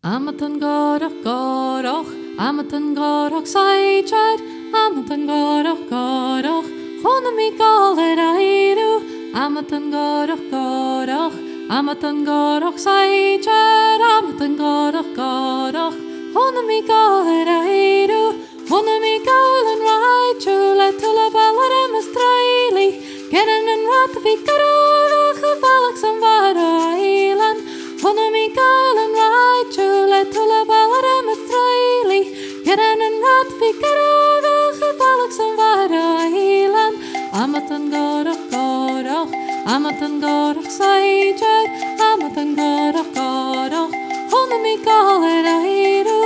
Amatan gorach gorach, amatan gorach saiched, amatan gorach gorach, chona mi galer airu, amatan gorach gorach, amatan gorach saiched, amatan gorach gorach, chona mi galer airu, chona mi galen raichu, letula balarem estraili, geren en ratvi karach, gevallig sam vara eilan, chona mi galen raichu, letula balarem estraili, geren en ratvi karach, gevallig sam vara eilan, amatan gorach gorach, amatan gorach saiched, amatan gorach gorach, chona mi galer airu,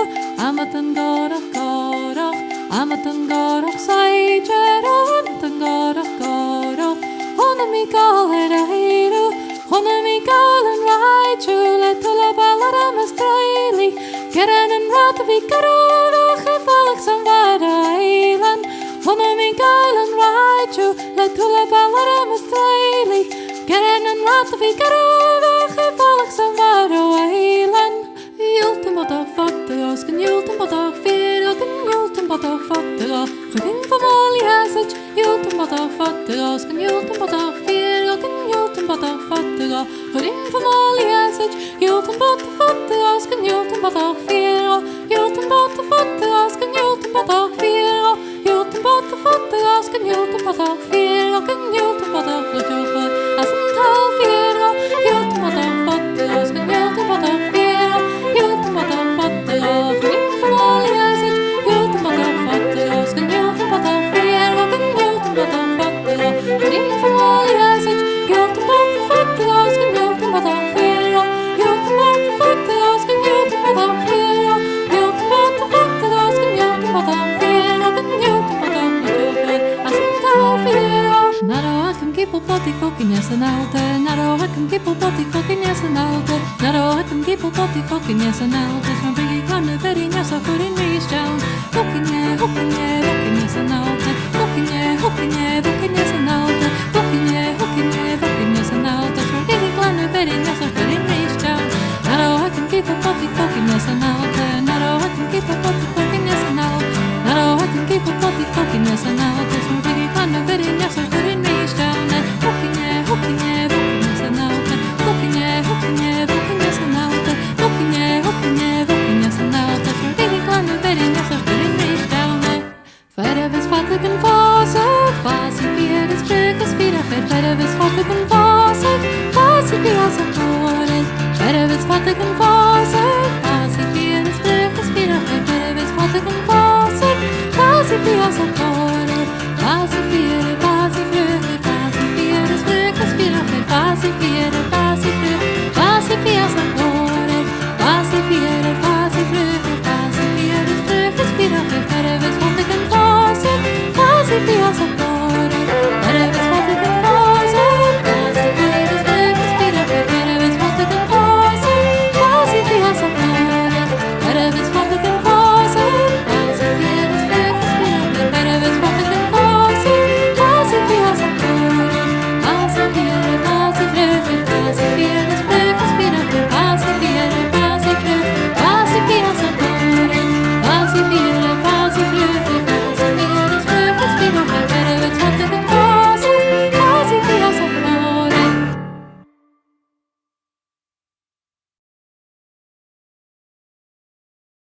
amatan gorach gorach, amatan gorach saiched, amatan gorach gorach, chona mi galer airu, chona mi galen raichu, letula balarem estraili, geren en ratvi karach, gevallig sam vara eilan, chona mi galen raichu, letula balarem estraili, geren en ratvi karach, gevallig sam vara eilan. Julten wat ook fatteras, kan julten wat ook veren, kan julten wat ook fatteras. Geding van Mali Hazard, julten wat ook fatteras, kan julten wat ook veren, kan julten wat ook fatteras. Geding van Mali Hazard, julten wat ook fatteras, kan julten wat ook veren, julten wat ook fatteras, kan julten wat ook veren, julten wat ook fatteras, kan julten wat ook veren, kan julten wat ook fatteras. Als een taal veren, julten wat ook fatteras, kan julten wat ook veren. Van Biggie kan de verdienen zo voor in die staan. Hokkinje, hokkinje, hokkinje zijn altijd. Hokkinje, hokkinje, hokkinje zijn altijd. Hokkinje, hokkinje, hokkinje zijn altijd. Van Biggie kan de verdienen zo voor in die staan. Naro hakken kippen potty hokkinje zijn altijd. Naro hakken kippen potty hokkinje zijn altijd. Naro hakken kippen potty hokkinje zijn altijd. Van Biggie kan de verdienen zo voor in die staan. Hokkinje, hokkinje, hokkinje zijn altijd. Hokkinje, hokkinje, hokkinje zijn altijd. Hokkinje, hokkinje, hokkinje zijn altijd. Van Biggie kan de verdienen zo voor in die staan. Verder is wat ik een fase via de spreken spira. Verder is wat ik een fase via zijn toren. Verder is wat ik een fase via de spreken spira. Verder is wat ik een fase via zijn toren. Fase via de fase via de spreken spira. Fase via de fase via zijn toren. Fase via de fase via de spreken spira. Verder is wat ik een fase via zijn